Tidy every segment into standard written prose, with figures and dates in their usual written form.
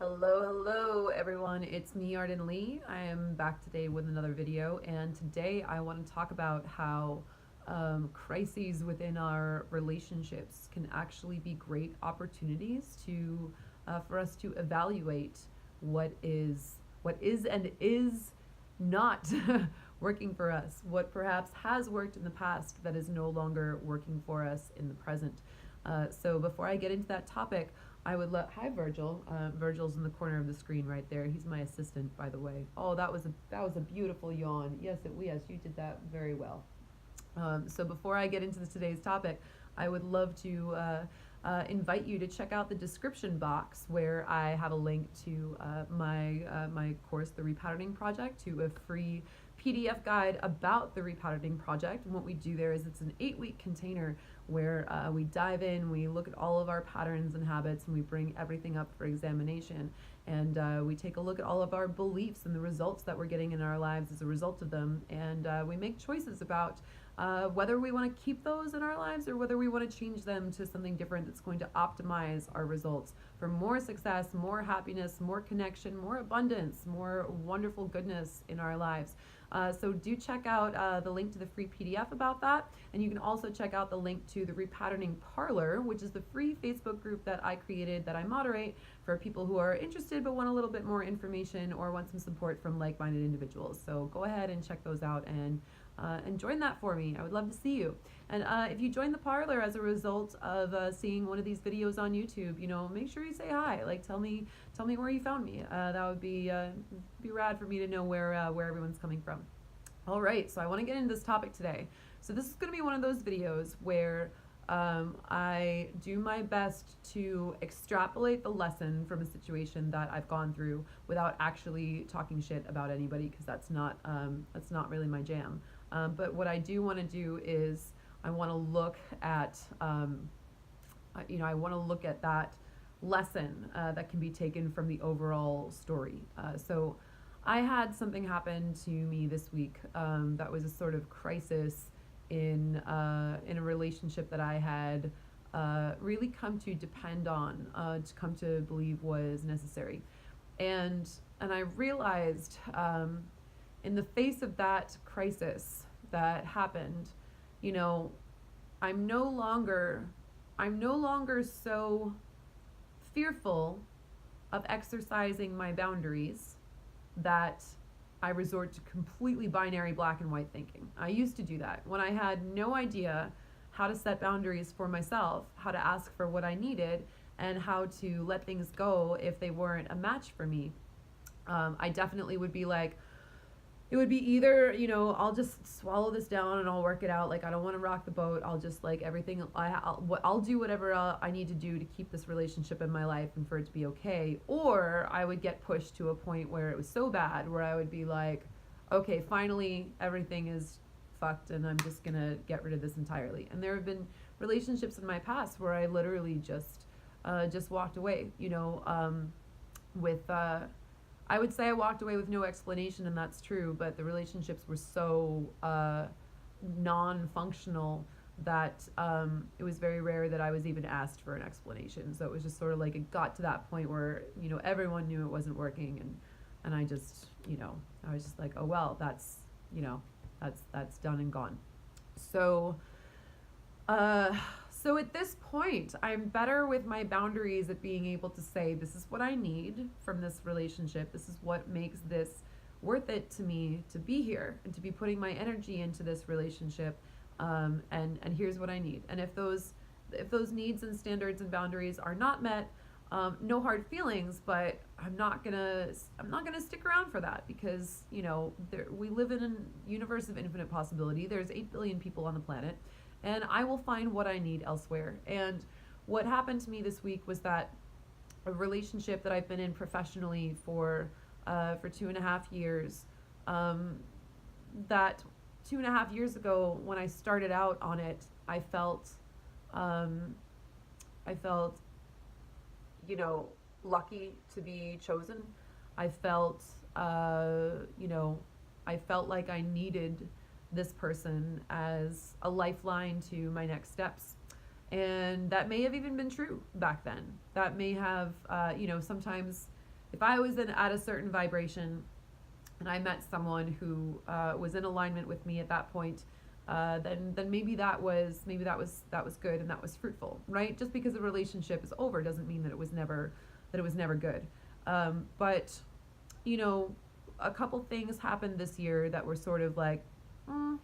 Hello everyone. It's me, Arden Lee. I am back today with another video, and today I want to talk about how crises within our relationships can actually be great opportunities to for us to evaluate what is and is not working for us, what perhaps has worked in the past that is no longer working for us in the present. So before I get into that topic, I would love. Hi, Virgil. Virgil's in the corner of the screen right there. He's my assistant, by the way. Oh, that was a beautiful yawn. Yes, you did that very well. So before I get into today's topic, I would love to invite you to check out the description box where I have a link to my course, The Repatterning Project, to a free PDF guide about the repatterning project. And what we do there is it's an 8-week container where we dive in, we look at all of our patterns and habits, and we bring everything up for examination. And we take a look at all of our beliefs and the results that we're getting in our lives as a result of them. And we make choices about whether we want to keep those in our lives or whether we want to change them to something different that's going to optimize our results for more success, more happiness, more connection, more abundance, more wonderful goodness in our lives. So do check out the link to the free PDF about that. And you can also check out the link to the Repatterning Parlor, which is the free Facebook group that I created that I moderate for people who are interested but want a little bit more information or want some support from like-minded individuals. So go ahead and check those out and join that for me. I would love to see you. And if you join the parlor as a result of seeing one of these videos on YouTube, make sure you say hi. Like, tell me where you found me. That would be rad for me to know where everyone's coming from. All right, so I want to get into this topic today. So this is going to be one of those videos where I do my best to extrapolate the lesson from a situation that I've gone through without actually talking shit about anybody, because that's not really my jam. But what I do want to do is I want to look at that lesson that can be taken from the overall story. So I had something happen to me this week that was a sort of crisis in a relationship that I had really come to depend on, to come to believe was necessary, and I realized in the face of that crisis that happened, I'm no longer so fearful of exercising my boundaries that I resort to completely binary black and white thinking. I used to do that when I had no idea how to set boundaries for myself, how to ask for what I needed, and how to let things go if they weren't a match for me. I definitely would be like, it would be either, I'll just swallow this down and I'll work it out. Like, I don't want to rock the boat. I'll just, like, everything, I'll do whatever I need to do to keep this relationship in my life and for it to be okay. Or I would get pushed to a point where it was so bad where I would be like, okay, finally everything is fucked and I'm just going to get rid of this entirely. And there have been relationships in my past where I literally just walked away, with, I would say I walked away with no explanation, and that's true, but the relationships were so non-functional that it was very rare that I was even asked for an explanation. So it was just sort of like it got to that point where, everyone knew it wasn't working, and I just, I was just like, oh well, that's done and gone. So so at this point, I'm better with my boundaries at being able to say, this is what I need from this relationship. This is what makes this worth it to me to be here and to be putting my energy into this relationship. And here's what I need. And if those needs and standards and boundaries are not met, no hard feelings, but I'm not gonna stick around for that, because we live in a universe of infinite possibility. There's 8 billion people on the planet, and I will find what I need elsewhere. And what happened to me this week was that a relationship that I've been in professionally for 2.5 years, that 2.5 years ago when I started out on it, I felt lucky to be chosen. I felt like I needed this person as a lifeline to my next steps. And that may have even been true back then. That may have, sometimes if I was at a certain vibration and I met someone who was in alignment with me at that point, then maybe that was good and that was fruitful, right? Just because a relationship is over doesn't mean that it was never good. But you know, a couple things happened this year that were sort of like, mm,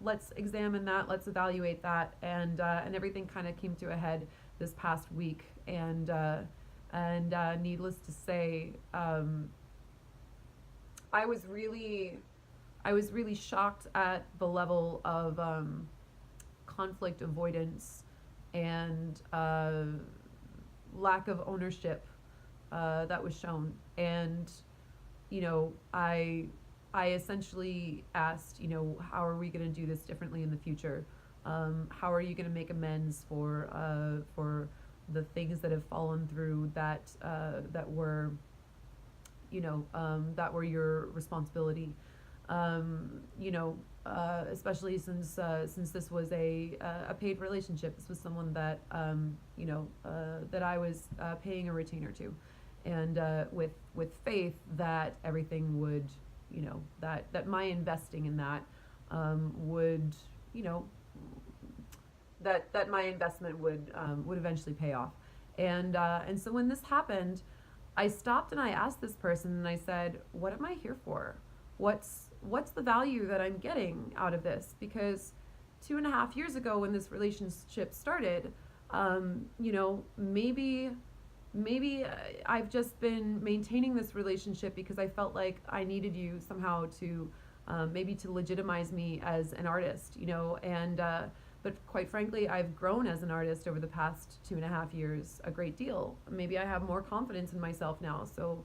let's examine that, let's evaluate that, and everything kind of came to a head this past week, and needless to say, I was really I was really shocked at the level of conflict avoidance and lack of ownership that was shown. And I essentially asked, how are we going to do this differently in the future? How are you going to make amends for the things that have fallen through that were your responsibility? Especially since this was a paid relationship. This was someone that that I was paying a retainer to, and with faith that everything would, that my investing in that would, that my investment would eventually pay off. And so when this happened, I stopped and I asked this person and I said, "What am I here for? What's the value that I'm getting out of this?" Because 2.5 years ago, when this relationship started, maybe I've just been maintaining this relationship because I felt like I needed you somehow to maybe to legitimize me as an artist, and but quite frankly, I've grown as an artist over the past 2.5 years a great deal. Maybe I have more confidence in myself now. So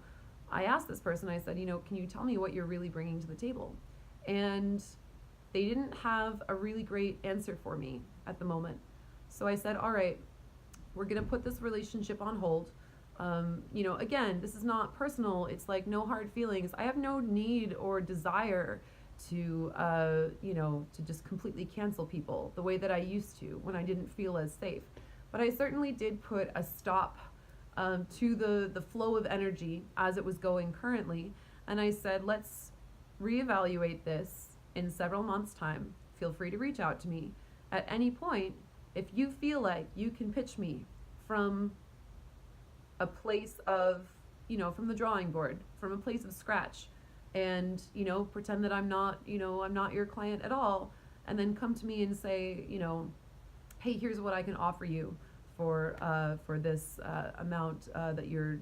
I asked this person, I said, can you tell me what you're really bringing to the table? And they didn't have a really great answer for me at the moment. So I said, all right, we're going to put this relationship on hold. Again, this is not personal. It's like no hard feelings. I have no need or desire to to just completely cancel people the way that I used to when I didn't feel as safe. But I certainly did put a stop to the flow of energy as it was going currently. And I said, let's reevaluate this in several months' time. Feel free to reach out to me at any point if you feel like you can pitch me from a place of, from the drawing board, from a place of scratch, and pretend that I'm not your client at all, and then come to me and say, hey, here's what I can offer you for this amount that you're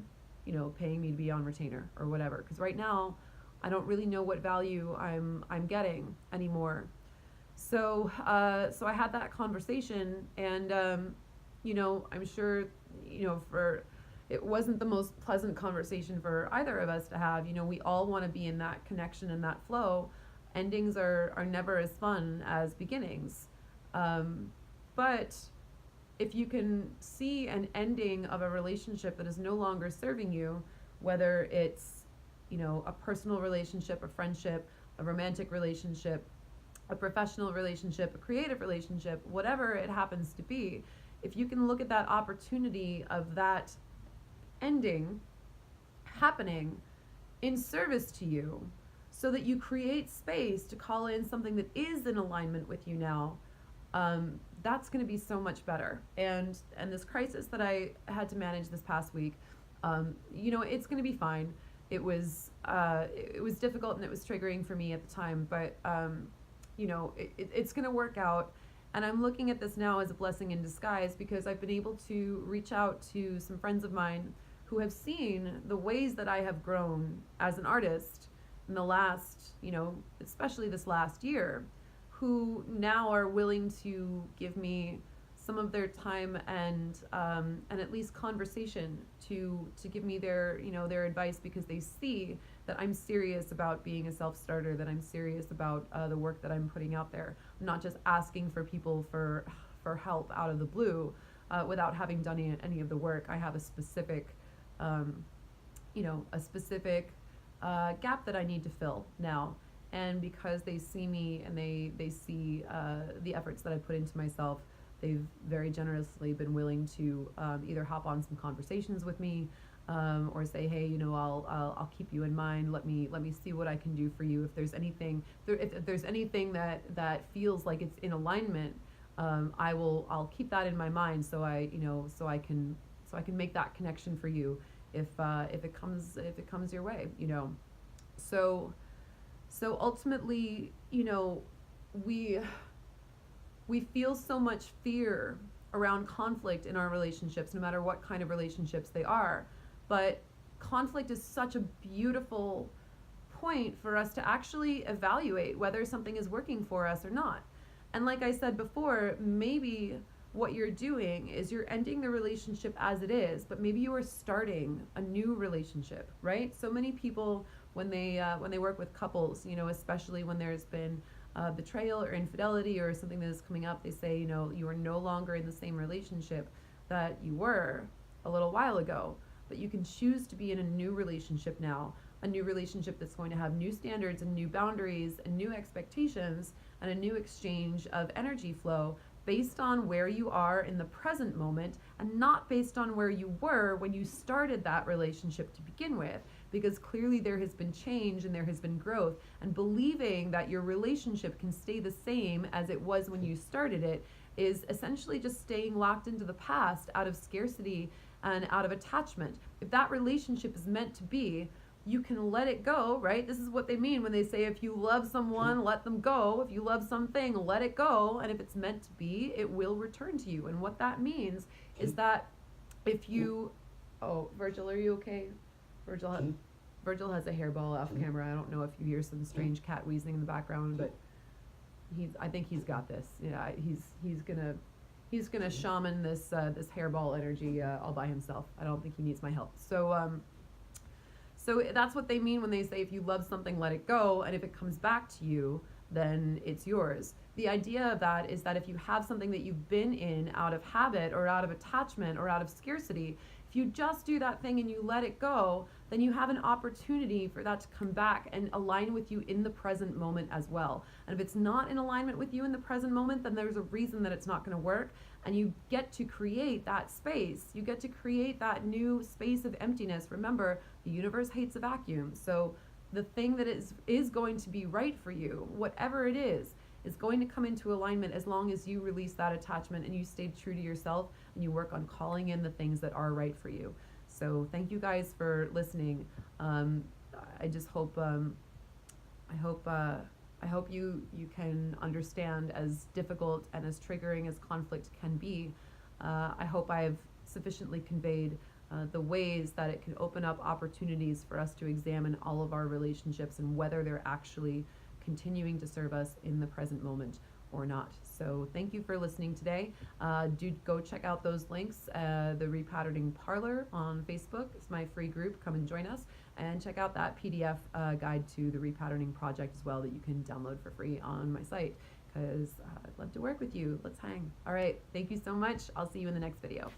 paying me to be on retainer or whatever. Because right now I don't really know what value I'm getting anymore. So I had that conversation, and I'm sure for it wasn't the most pleasant conversation for either of us to have. We all want to be in that connection and that flow. Endings are never as fun as beginnings. But if you can see an ending of a relationship that is no longer serving you, whether it's, a personal relationship, a friendship, a romantic relationship, a professional relationship, a creative relationship, whatever it happens to be, if you can look at that opportunity of that ending happening in service to you, so that you create space to call in something that is in alignment with you now, that's going to be so much better. And this crisis that I had to manage this past week, it's going to be fine. It was difficult and it was triggering for me at the time, but it's going to work out. And I'm looking at this now as a blessing in disguise, because I've been able to reach out to some friends of mine who have seen the ways that I have grown as an artist in the last, especially this last year, who now are willing to give me some of their time and at least conversation to give me their their advice, because they see that I'm serious about being a self-starter, that I'm serious about the work that I'm putting out there. I'm not just asking for people for help out of the blue without having done any of the work. I have a specific gap that I need to fill now. And because they see me and they see the efforts that I put into myself, they've very generously been willing to either hop on some conversations with me, or say, hey, I'll keep you in mind. Let me see what I can do for you. If there's anything, if there's anything that feels like it's in alignment, I'll keep that in my mind, so I can make that connection for you if it comes your way. So ultimately, we we feel so much fear around conflict in our relationships, no matter what kind of relationships they are. But conflict is such a beautiful point for us to actually evaluate whether something is working for us or not. And like I said before, maybe what you're doing is you're ending the relationship as it is, but maybe you are starting a new relationship, right? So many people, when they work with couples, especially when there's been betrayal or infidelity or something that is coming up, they say, you are no longer in the same relationship that you were a little while ago, but you can choose to be in a new relationship now, a new relationship that's going to have new standards and new boundaries and new expectations and a new exchange of energy flow based on where you are in the present moment, and not based on where you were when you started that relationship to begin with, because clearly there has been change and there has been growth, and believing that your relationship can stay the same as it was when you started it is essentially just staying locked into the past out of scarcity and out of attachment. If that relationship is meant to be, you can let it go, right? This is what they mean when they say, if you love someone, let them go. If you love something, let it go. And if it's meant to be, it will return to you. And what that means is that if you, oh, Virgil, are you okay? Virgil has a hairball off camera. I don't know if you hear some strange cat wheezing in the background, but I think he's got this. Yeah, he's gonna shaman this hairball energy all by himself. I don't think he needs my help. So that's what they mean when they say, if you love something, let it go, and if it comes back to you, then it's yours. The idea of that is that if you have something that you've been in out of habit or out of attachment or out of scarcity, if you just do that thing and you let it go, then you have an opportunity for that to come back and align with you in the present moment as well. And if it's not in alignment with you in the present moment, then there's a reason that it's not going to work. And you get to create that space. You get to create that new space of emptiness. Remember, the universe hates a vacuum. So the thing that is going to be right for you, whatever it is going to come into alignment as long as you release that attachment and you stay true to yourself and you work on calling in the things that are right for you. So thank you guys for listening. I just hope I hope you can understand, as difficult and as triggering as conflict can be. I hope I've sufficiently conveyed the ways that it can open up opportunities for us to examine all of our relationships and whether they're actually continuing to serve us in the present moment or not. So thank you for listening today. Do go check out those links. The Repatterning Parlor on Facebook is my free group. Come and join us, and check out that PDF guide to the Repatterning Project as well that you can download for free on my site, because I'd love to work with you. Let's hang. All right. Thank you so much. I'll see you in the next video.